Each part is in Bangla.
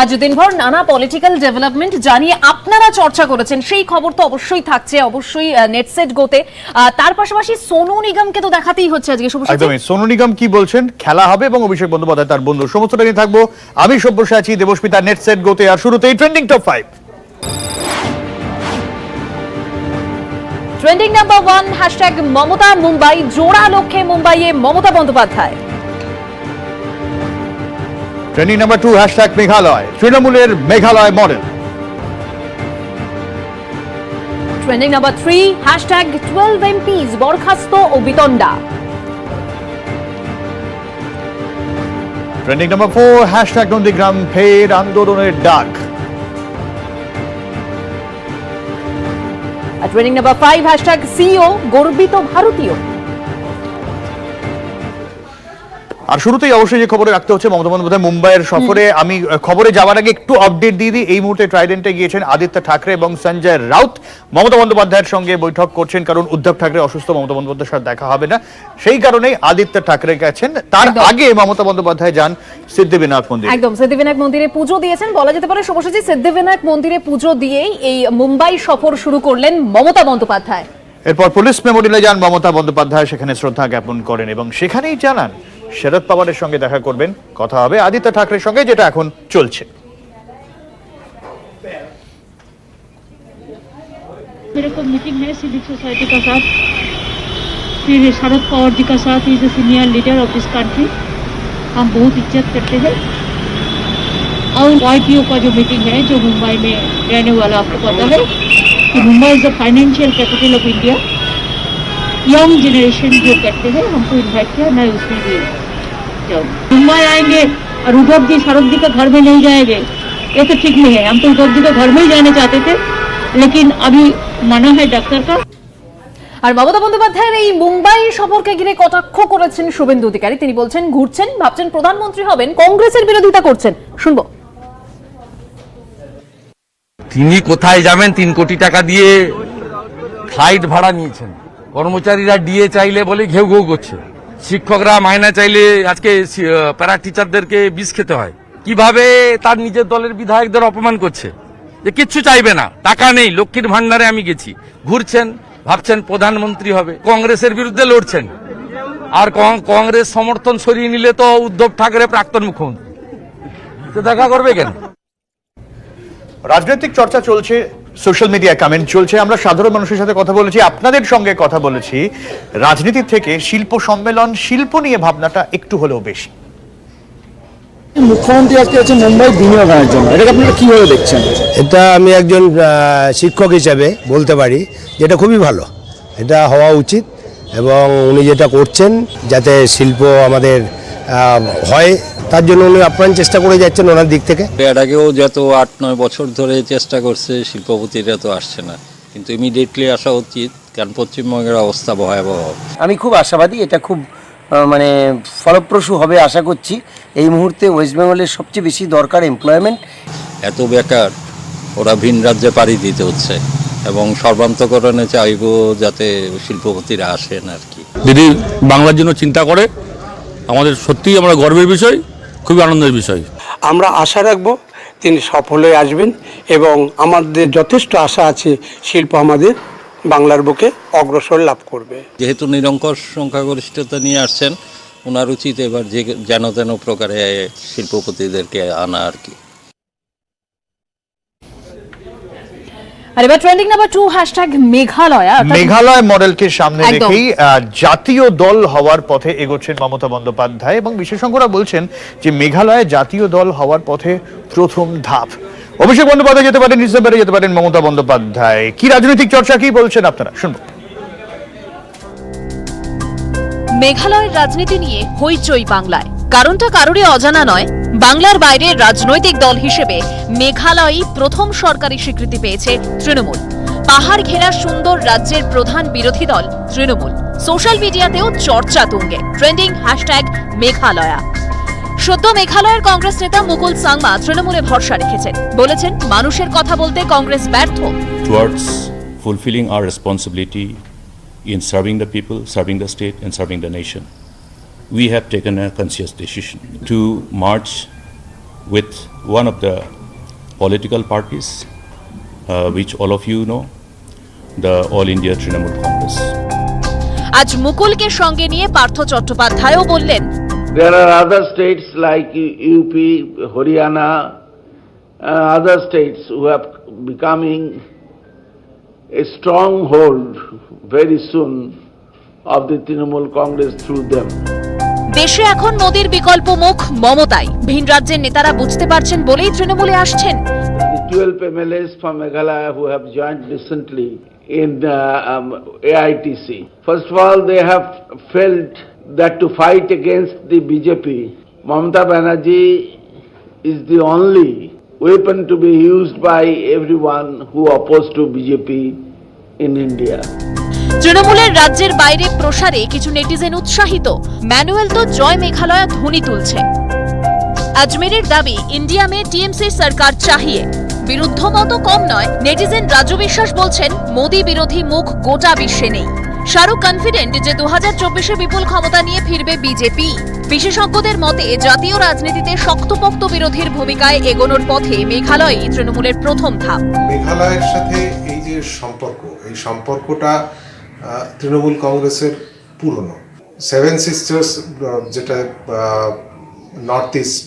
আজ দিনভর নানা পলিটিক্যাল ডেভেলপমেন্ট জানিয়ে আপনারা চর্চা করেছেন, সেই খবর তো অবশ্যই থাকছে, অবশ্যই নেটসেট গোতে। তার পাশাপাশি সোনু নিগমকে তো দেখাতেই হচ্ছে আজকে। একদমই, সোনু নিগম কি বলছেন, খেলা হবে এবং অভিষেক বন্দ্যোপাধ্যায় তার বন্ধু, সমস্তটা নিয়ে থাকবো। আমি সব্যসাচী আছি দেবস্মিতা নেটসেট গোতে। আর শুরুতেই trending top 5। Trending number 1 hashtag Mamata Mumbai, জোড়া লক্ষ্যে মুম্বাইয়ে Mamata Bandyopadhyay. Trending number 2 hashtag Meghalaya, তৃণমূলের Meghalaya model. Trending number 3 hashtag 12 MPs বরখাস্ত ও বিতণ্ডা। ট্রেন্ডিং নাম্বার 4 হ্যাশট্যাগ নন্দীগ্রাম, ফের আন্দোলনের ডাক। আর ট্রেন্ডিং নাম্বার 5 হ্যাশট্যাগ সিও গর্বিত ভারতীয়। আর শুরুতেই অবশ্যই যে খবরে রাখতে হচ্ছে মমতা বন্দ্যোপাধ্যায় মুম্বাইয়ের সফরে। আমি খবরে যাওয়ার আগে একটু আপডেট দিয়ে দিই। এই মুহূর্তে ট্রাইডেন্টে গিয়েছেন আদিত্য ঠাকরে এবং সঞ্জয় রাউত। মমতা বন্দ্যোপাধ্যায়ের সঙ্গে বৈঠক করছেন, কারণ উদ্ধব ঠাকরে অসুস্থ, মমতা বন্দ্যোপাধ্যায়ের সাথে দেখা হবে না, সেই কারণেই আদিত্য ঠাকরে গেছেন। তার আগে মমতা বন্দ্যোপাধ্যায় যান সিদ্ধিবিনায়ক মন্দির। একদম, সিদ্ধিবিনায়ক মন্দিরে পুজো দিয়েছেন বলা যেতে পারে। শুভসচী, সিদ্ধিবিনায়ক মন্দিরে পুজো দিয়েই এই মুম্বাই সফর শুরু করলেন মমতা বন্দ্যোপাধ্যায়। এরপর পুলিশ মেমোরিয়ালে যান মমতা বন্দ্যোপাধ্যায়, সেখানে শ্রদ্ধা জ্ঞাপন করেন এবং সেখানেই জানান শরদ পাওয়ারের সঙ্গে দেখা করবেন, কথা হবে আদিত্য ঠাকরের সঙ্গে, যেটা এখন চলছে। मेरे को मीटिंग है सिविक सोसाइटी का साथ, फिर शरद पवार जी का साथ, is the senior leader of this country, हम बहुत इज्जत करते हैं। और YPO का जो मीटिंग है जो मुंबई में रहने वाला, आपको पता है कि Mumbai is the financial capital of India. Young generation जो कहते हैं हमको इन्वाइट किया, मैं उसमें भी जाऊँ। मुंबई आएंगे और उद्धव जी शरद जी के घर में नहीं जाएंगे, ये तो ठीक नहीं है। हम तो उद्धव जी के घर में ही जाने चाहते थे, लेकिन अभी माना है डॉक्टर का। আর মমতা বন্দ্যোপাধ্যায়ের এই মুম্বাই সফরকে ঘিরে কটাক্ষ করেছেন শুভেন্দু অধিকারী। তিনি বলছেন, ঘুরছেন, ভাবছেন প্রধানমন্ত্রী হবেন, কংগ্রেসের বিরোধিতা করছেন। শুনবো। তিনি কোথায় যাবেন? 3 কোটি টাকা দিয়ে ফ্লাইট ভাড়া নিয়েছেন। কর্মচারীরা ডিএ চাইলে বলে ঘেউ ঘেউ করছে। শিক্ষকরা মাইনা চাইলে আজকে প্যারা টিচারদেরকে বিষ খেতে হয়। কিভাবে তার নিজের দলের বিধায়কদের অপমান করছে, যে কিচ্ছু চাইবে না, টাকা নেই, লক্ষ্মীর ভান্ডারে আমি গেছি। ঘুরছেন, ভাবছেন প্রধানমন্ত্রী হবে, কংগ্রেসের বিরুদ্ধে লড়ছেন। আর কংগ্রেস সমর্থন সরিয়ে নিলে তো উদ্ধব ঠাকরে প্রাক্তন মুখ্যমন্ত্রী, তো দেখা করবে কেন? রাজনৈতিক চর্চা চলছে, সোশ্যাল মিডিয়া কমেন্ট চলছে, আমরা সাধারণ মানুষের সাথে কথা বলেছি, আপনাদের সঙ্গে কথা বলেছি। রাজনীতির থেকে শিল্প সম্মেলন, শিল্প নিয়ে ভাবনাটা একটু হলেও বেশি। মুখ্যমন্ত্রী আজকে হচ্ছে মুম্বাই বিনিয়োগের জন্য, এটাকে আপনারা কিভাবে দেখছেন? এটা আমি একজন শিক্ষক হিসাবে বলতে পারি যেটা খুবই ভালো, এটা হওয়া উচিত। এবং উনি যেটা করছেন যাতে শিল্প আমাদের হয়, তার জন্য উনি আপ্রাণ চেষ্টা করে যাচ্ছেন ওনার দিক থেকে। এর আগেও যত 8-9 বছর ধরে চেষ্টা করছে, শিল্পপতিরা তো আসছে না, কিন্তু ইমিডিয়েটলি আসা উচিত, কারণ পশ্চিমবঙ্গের অবস্থা ভয়াবহ। আমি খুব আশাবাদী, এটা খুব মানে ফলপ্রসূ হবে আশা করছি। এই মুহূর্তে ওয়েস্ট বেঙ্গলের সবচেয়ে বেশি দরকার এমপ্লয়মেন্ট। এত বেকার, ওরা ভিন রাজ্যে পাড়ি দিতে হচ্ছে, এবং সর্বান্তকরণে চাইব যাতে শিল্পপতিরা আসেন আর কি। দিদি বাংলার জন্য চিন্তা করে, আমাদের সত্যিই আমরা গর্বের বিষয়, খুবই আনন্দের বিষয়। আমরা আশা রাখবো তিনি সফল হয়ে আসবেন, এবং আমাদের যথেষ্ট আশা আছে শিল্প আমাদের বাংলার বুকে অগ্রসর লাভ করবে। যেহেতু নিরঙ্কুশ সংখ্যাগরিষ্ঠতা নিয়ে আসছেন, ওনার উচিত এবার যে যেন তেন প্রকারে শিল্পপতিদেরকে আনা আর কি। আর এবার trending number 2 hashtag Meghalaya. Meghalaya মডেলকে সামনে রেখেই জাতীয় দল হওয়ার পথে এগোচ্ছেন মমতা বন্দ্যোপাধ্যায়, এবং বিশেষজ্ঞরা বলছেন যে মেঘালয়ে জাতীয় দল হওয়ার পথে প্রথম ধাপ। অভিষেক বন্দ্যোপাধ্যায় যেতে পারেন ডিসেম্বরে, যেতে পারেন মমতা বন্দ্যোপাধ্যায়। কি রাজনৈতিক চর্চা, কি বলছেন আপনারা, শুনবো। মেঘালয়ের রাজনীতি নিয়ে হইচই বাংলায়, কারণটা কারোরই অজানা নয়। বাংলার বাইরে রাজনৈতিক দল হিসেবে মেঘালয়ই প্রথম সরকারি স্বীকৃতি পেয়েছে তৃণমূল। পাহাড় ঘেরা সুন্দর রাজ্যের প্রধান বিরোধী দল তৃণমূল। সোশ্যাল মিডিয়াতেও চর্চা তুঙ্গে, ট্রেন্ডিং হ্যাশট্যাগ মেঘালয়া। সদ্য মেঘালয়ের কংগ্রেস নেতা মুকুল সাংমা তৃণমূলে ভরসা রেখেছেন, বলেছেন মানুষের কথা বলতে কংগ্রেস ব্যর্থ। Towards fulfilling our responsibility in serving the people, serving the state and serving the nation, we have taken a conscious decision to march with one of the political parties, which all of you know, the All India Trinamool Congress. আজ মুকুলকে সঙ্গে নিয়ে পার্থ চট্টোপাধ্যায়ও বললেন, There are other states like UP, Haryana, other states who are becoming a stronghold very soon of the Trinamool Congress through them. দেশে এখন মোদির বিকল্প মুখ মমতাই। ভিন রাজ্যের নেতারা বুঝতে পারছেন বলেই তৃণমূলে আসছেন। The 12 MLAs from Meghalaya who have joined recently in AITC. First of all, they have felt that to fight against the BJP, Mamata Banerjee is the only weapon to be used by everyone who opposed to BJP in India. তৃণমূলের রাজ্যের বাইরে প্রসারে কিছু নেটিজেন উৎসাহিত। ম্যানুয়েল তো জয় মেঘালয়া ধ্বনি তুলছে। আজমেরের দাবি, ইন্ডিয়া মে টিএমসি সরকার চাহিয়ে। বিরুদ্ধ মত কম নয়। নেটিজেন রাজু বিশ্বাস বলছেন, মোদি বিরোধী মুখ গোটা বিশ্বে নেই। শাহরুখ কনফিডেন্ট যে 2024-এ বিপুল ক্ষমতা নিয়ে ফিরবে বিজেপি। বিশেষজ্ঞদের মতে জাতীয় রাজনীতিতে শক্তপোক্ত বিরোধীর ভূমিকায় এগোনোর পথে মেঘালয়ই তৃণমূলের প্রথম ধাপ। মেঘালয়ের সাথে এই যে সম্পর্ক, এই সম্পর্কটা তৃণমূল কংগ্রেসের পুরনো। সেভেন সিস্টার্স যেটা নর্থ ইস্ট,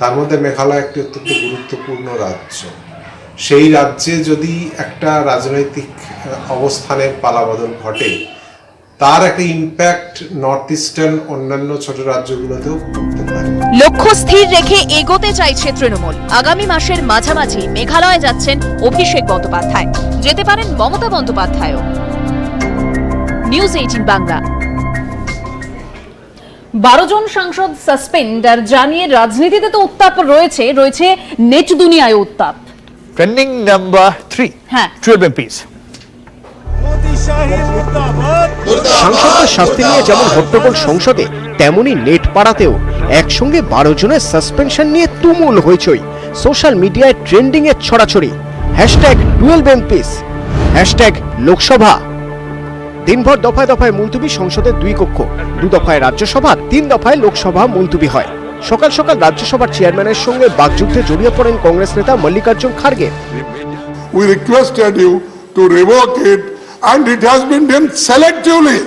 তার মধ্যে মেঘালয় একটি অত্যন্ত গুরুত্বপূর্ণ রাজ্য। সেই রাজ্যে যদি একটা রাজনৈতিক অবস্থানের পালাবদল ঘটে, তার একটা ইম্প্যাক্ট নর্থ ইস্টার্ন অন্যান্য ছোট রাজ্যগুলোতেও পড়তে পারে। লক্ষ্য স্থির রেখে এগোতে চাইছে তৃণমূল। আগামী মাসের মাঝামাঝি মেঘালয়ে যাচ্ছেন অভিষেক বন্দ্যোপাধ্যায়, যেতে পারেন মমতা বন্দ্যোপাধ্যায়ও। নিউজ 18 বাংলা। 12 জন সাংসদ সাসপেন্ড, আর জানিয়ে রাজনীতিতে তো উত্তাপ রয়েছে নেট দুনিয়ায় উত্তাপ। ট্রেন্ডিং নাম্বার 3, হ্যাঁ, 12 MPs। সাংসদদের শাস্তি নিয়ে যেমন হট্টগোল সংসদে, তেমনি নেট পাড়াতেও একসঙ্গে 12 জনের সাসপেনশন নিয়ে তুমুল হইচই। সোশ্যাল মিডিয়ায় ট্রেন্ডিং এর ছড়াছড়ি। #12 MPs, #লোকসভা। দিনভর দফায় দফায় মুলতুবি সংসদের 2 কক্ষ, 2 দফায় রাজ্যসভা, 3 দফায় লোকসভা মুলতুবি হয়। সকাল সকাল রাজ্যসভার চেয়ারম্যানের সঙ্গে বাকযুদ্ধে জড়িয়ে পড়েন কংগ্রেস নেতা Mallikarjun Kharge. We requested you to revoke it, and it has been done selectively.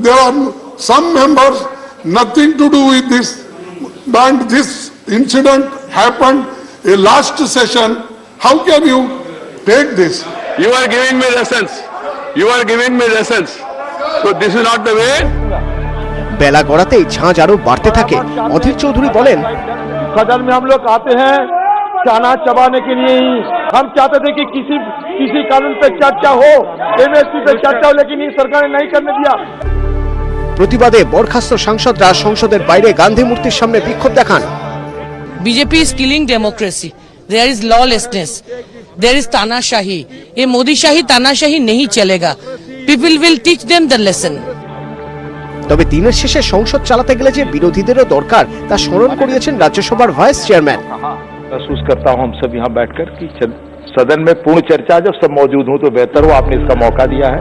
There are some members nothing to do with this, and this incident happened in last session. How can you take this? You are giving me lessons. So this is not the way. বেলা গড়াতেই ঝাঁঝ আরো বাড়তে থাকে। অধীর চৌধুরী বলেন, सदन में हम लोग आते हैं चाना चबाने के लिए ही। हम चाहते थे कि किसी कानून पे चर्चा हो, एमएसपी पे चर्चा हो, लेकिन ये सरकार ने नहीं करने दिया। প্রতিবাদে বরখাস্ত সাংসদরা সংসদের বাইরে গান্ধী মূর্তির সামনে বিক্ষোভ দেখান। BJP is killing democracy. There is lawlessness. There is तानाशाही. ये मोदी शाही तानाशाही नहीं चलेगा. People will teach them the lesson. তবে দিনের শেষে সংসদ চালাতে গেলে যে বিরোধীদেরও দরকার তা স্মরণ করিয়েছেন রাজ্যসভার ভাইস চেয়ারম্যান। महसूस करता हूं हम सब यहाँ बैठकर कि सदन में पूर्ण चर्चा जब सब मौजूद हो तो बेहतर हो, आपने इसका मौका दिया है।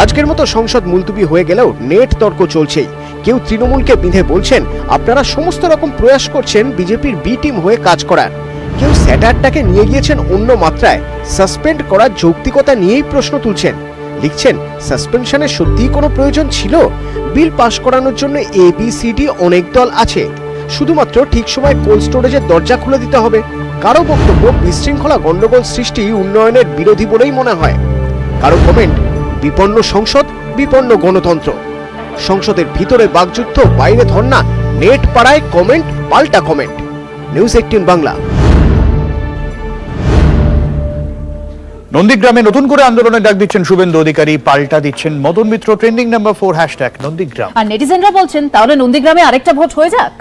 আজকের মতো সংসদ মুলতুবি হয়ে গেলেও নেট তর্ক চলছেই। কেউ তৃণমূলকে বিঁধে বলছেন, আপনারা সমস্ত রকম প্রয়াস করছেন বিজেপির বি টিম হয়ে কাজ করার। কেউ স্যাটারটাকে নিয়ে গিয়েছেন অন্য মাত্রায়। সাসপেন্ড করার যৌক্তিকতা নিয়েই প্রশ্ন তুলছেন। লিখছেন, সাসপেনশনের সত্যিই কোনো প্রয়োজন ছিল? বিল পাশ করানোর জন্য ABCD অনেক দল আছে, শুধুমাত্র ঠিক সময় কোল্ড স্টোরেজের দরজা খুলে দিতে হবে। কারো বক্তব্য বিশৃঙ্খলা গন্ডগোল সৃষ্টি উন্নয়নের বিরোধী বলেই মনে হয়। কারো কমেন্ট, বিপন্ন সংসদ, বিপন্ন গণতন্ত্র। সংসদের ভিতরে বাকযুদ্ধ, বাইরে ধর্ণা, নেট পাড়ায় কমেন্ট পাল্টা কমেন্ট। নিউজ 18 বাংলা। নন্দীগ্রামে নতুন করে আন্দোলনের ডাক দিচ্ছেন শুভেন্দু অধিকারী, পাল্টা দিচ্ছেন মদন মিত্র। Trending number 4, #Nandigram. আর নেটিজেনরা বলছেন, তাহলে নন্দীগ্রামে আরেকটা ভোট হয়ে যাক।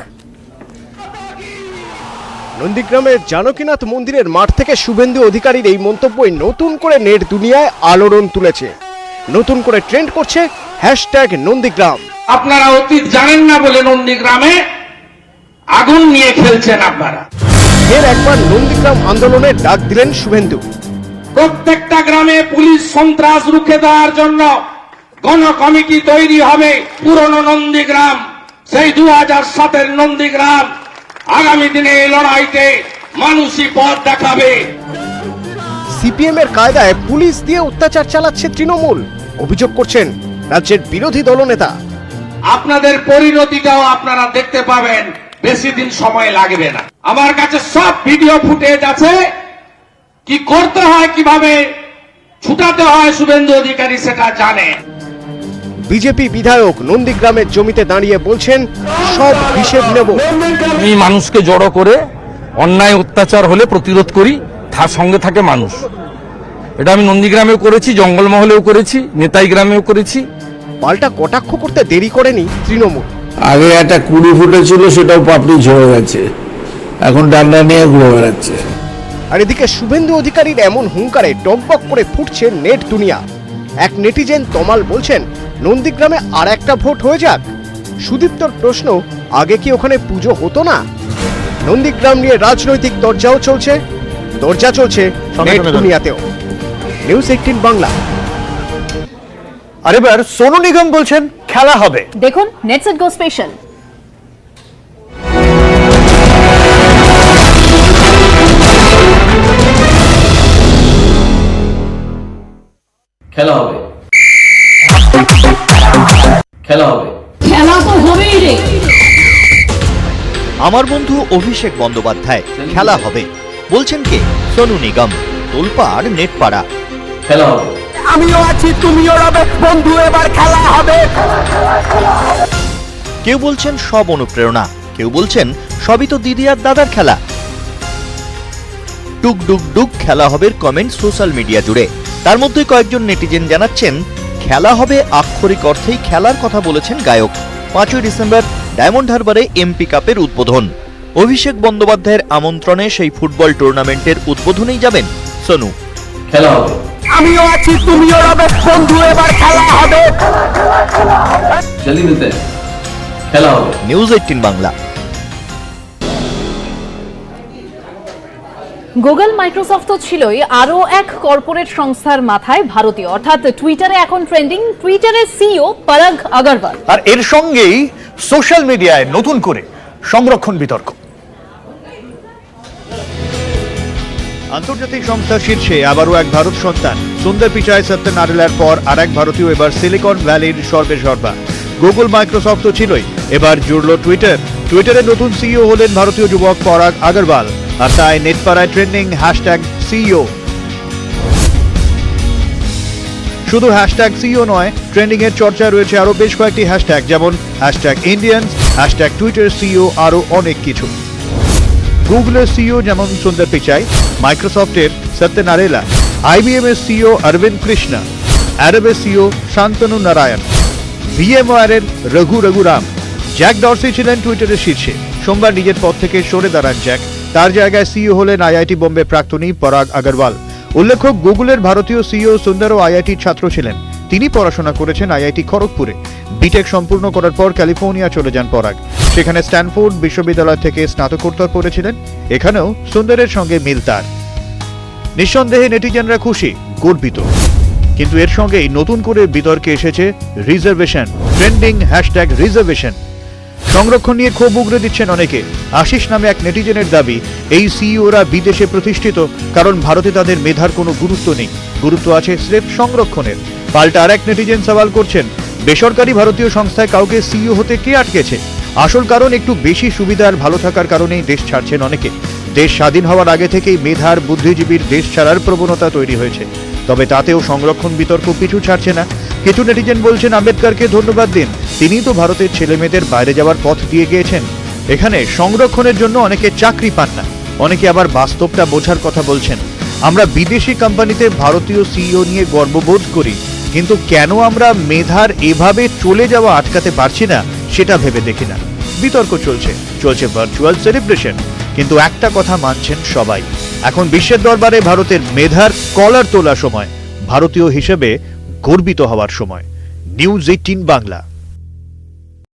নন্দীগ্রামের জানকীনাথ মন্দিরের মাঠ থেকে শুভেন্দু অধিকারীর এই মন্তব্যই নতুন করে নেট দুনিয়ায় আলোড়ন তুলেছে। নতুন করে ট্রেন্ড করছে #নন্দীগ্রাম। আপনারা অতীত জানেন না বলে নন্দীগ্রামে আগুন নিয়ে খেলছেন আপনারা। এর একবার নন্দীগ্রাম আন্দোলনের ডাক দিলেন শুভেন্দু। প্রত্যেকটা গ্রামে পুলিশ সন্ত্রাস রুখে দেওয়ার জন্য গণ কমিটি তৈরি হবে। পুরনো নন্দীগ্রাম, সেই 2007-এর নন্দীগ্রাম আগামী দিনে এই লড়াইতে মানুষই পথ দেখাবে। সিপিএম এর কায়দায় পুলিশ দিয়ে অত্যাচার চালাচ্ছে তৃণমূল, অভিযোগ করছেন রাজ্যের বিরোধী দলনেতা। আপনাদের পরিণতিটাও আপনারা দেখতে পাবেন, বেশি দিন সময় লাগবে না। আমার কাছে সব ভিডিও ফুটেজ আছে, কি করতে হয়, কিভাবে ছুটাতে হয় শুভেন্দু অধিকারী সেটা জানে। বিজেপি বিধায়ক নন্দীগ্রামের জমিতে দাঁড়িয়ে বলছেন সব হিসেব নেব। আমি মানুষকে জড়ো করে অন্যায় অত্যাচার হলে প্রতিরোধ করি, তার সঙ্গে থাকে মানুষ। এটা আমি নন্দীগ্রামেও করেছি, জঙ্গলমহলেও করেছি, নেতাই গ্রামেও করেছি। পাল্টা কটাক্ষ করতে দেরি করেনি তৃণমূল। আগে একটা কুড়ি ফুটেছিল, সেটাও পাপড়ি ঝরে গেছে, এখন ডান্ডা নিয়ে ঘুরে বেড়াচ্ছে। আর এদিকে শুভেন্দু অধিকারীর এমন হুঙ্কারে টকবক করে ফুটছে নেট দুনিয়া। এক নেটিজেন তমাল বলছেন নন্দীগ্রামে আর একটা ভোট হয়ে যাক। সুদীপ্তর প্রশ্ন, আগে কি ওখানে পুজো হতো না? নন্দীগ্রাম নিয়ে রাজনৈতিক দরজা চলছে নেট দুনিয়াতেও। নিউজ 18 বাংলা। আর এবার সোনু নিগম বলছেন খেলা হবে। দেখুন নেট সেট গো স্পেশাল। খেলা হবে, খেলা হবে, খেলা তো হবেই রে। আমার বন্ধু অভিষেক বন্দ্যোপাধ্যায় খেলা হবে বলছেন কে? সোনু নিগম। তোলপাড় নেটপাড়া। খেলা হবে, আমিও আছি, তুমিও রবে বন্ধু, এবার খেলা হবে। কেউ বলছেন সব অনুপ্রেরণা, কেউ বলছেন সবই তো দিদি আর দাদার খেলা। টুক ডুক ডুক খেলা হবে কমেন্ট সোশ্যাল মিডিয়া জুড়ে। তার মধ্যে কয়েকজন নেটিজেন জানাচ্ছেন খেলা হবে আক্ষরিক অর্থেই খেলার কথা বলেছেন গায়ক। 5ই ডিসেম্বর ডায়মন্ড হারবারে এমপি কাপের উদ্বোধন। অভিষেক বন্দ্যোপাধ্যায়ের আমন্ত্রণে সেই ফুটবল টুর্নামেন্টের উদ্বোধনেই যাবেন সোনু। খেলা হবে, আমিও আছি, তুমিও রবে বন্ধু, এবার খেলা হবে। জলদি মিলতে हैं, খেলা হবে। নিউজ 18 বাংলা। গুগল মাইক্রোসফট তো ছিলই, আরো এক কর্পোরেট সংস্থার মাথায় ভারতীয়, অর্থাৎ টুইটারে এখন ট্রেন্ডিং টুইটারের সিইও পরাগ আগরওয়াল। আর এর সঙ্গেই সোশ্যাল মিডিয়ায় নতুন করে সংরক্ষণ বিতর্ক। আন্তর্জাতিক সংস্থা শীর্ষে আবারও এক ভারত সন্তান। সুন্দর পিচাই সত্যনারায়ণের পর আর এক ভারতীয় এবার সিলিকন ভ্যালির সর্বেসর্বা। গুগল মাইক্রোসফট তো ছিলই, এবার জুড়ল টুইটার। টুইটারের নতুন সিইও হলেন ভারতীয় যুবক পরাগ আগরওয়াল। আর তাই নেটপাড়ায় ট্রেন্ডিং হ্যাশট্যাগ সিইও। শুধু হ্যাশট্যাগ সিইও নয়, ট্রেন্ডিং এর চর্চায় রয়েছে আরো বেশ কয়েকটি হ্যাশট্যাগ, যেমন hashtag Indians, hashtag Twitter CEO, আরো অনেক কিছু। গুগলের সিইও যেমন সুন্দর পিচাই, মাইক্রোসফটের সত্যনারায়ণ, আইবিএম এর সিইও অরবিন্দ কৃষ্ণা, অ্যাডোবের সিইও শান্তনু নারায়ণ, ভিএমওয়ার এর রঘুরাম। জ্যাক ডরসি ছিলেন টুইটারের শীর্ষে। সোমবার নিজের পদ থেকে সরে দাঁড়ান জ্যাক। তার জায়গায় সিইও হলেন আইআইটি বোম্বে প্রাক্তনী পরাগ আগরওয়াল। উল্লেখ্য, গুগলের ভারতীয় সিইও সুন্দরও আইআইটির ছাত্র ছিলেন। তিনি পড়াশোনা করেছেন আইআইটি খড়গপুরে। বিটেক সম্পূর্ণ করার পর ক্যালিফোর্নিয়া চলে যান পরাগ। সেখানে স্ট্যানফোর্ড বিশ্ববিদ্যালয় থেকে স্নাতকোত্তর পড়েছিলেন। এখানেও সুন্দরের সঙ্গে মিল তার। নিঃসন্দেহে নেটিজেনরা খুশি, গর্বিত। কিন্তু এর সঙ্গেই নতুন করে বিতর্কে এসেছে রিজার্ভেশন। Trending hashtag reservation. সংরক্ষণ নিয়ে ক্ষোভ উগরে দিচ্ছেন অনেকে। আশিস নামে এক নেটিজেনের দাবি, এই সিইওরা বিদেশে প্রতিষ্ঠিত, কারণ ভারতে তাদের মেধার কোনো গুরুত্ব নেই, গুরুত্ব আছে স্রেফ সংরক্ষণের। পাল্টা আর এক নেটিজেন সওয়াল করছেন, বেসরকারি ভারতীয় সংস্থায় কাউকে সিইও হতে কে আটকেছে? আসল কারণ একটু বেশি সুবিধা আর ভালো থাকার কারণেই দেশ ছাড়ছেন অনেকে। দেশ স্বাধীন হওয়ার আগে থেকেই মেধার বুদ্ধিজীবীর দেশ ছাড়ার প্রবণতা তৈরি হয়েছে। তবে তাতেও সংরক্ষণ বিতর্ক পিছু ছাড়ছে না। কিছু নেটিজেন বলছেন আম্বেদকরকে ধন্যবাদ দিন, তিনিই তো ভারতের ছেলেমেয়েদের বাইরে যাওয়ার পথ দিয়ে গিয়েছেন। এখানে সংরক্ষণের জন্য অনেকে চাকরি পান না, অনেকে আবার বাস্তবটা বোঝার কথা বলছেন। আমরা বিদেশি কোম্পানিতে ভারতীয় সিইও নিয়ে গর্ববোধ করি, কিন্তু কেন আমরা মেধার এভাবে চলে যাওয়া আটকাতে পারছি না সেটা ভেবে দেখি না। বিতর্ক চলছে ভার্চুয়াল সেলিব্রেশন, কিন্তু একটা কথা মানছেন সবাই, এখন বিশ্বের দরবারে ভারতের মেধার কলার তোলা সময়, ভারতীয় হিসেবে গর্বিত হওয়ার সময়। নিউজ 18 বাংলা।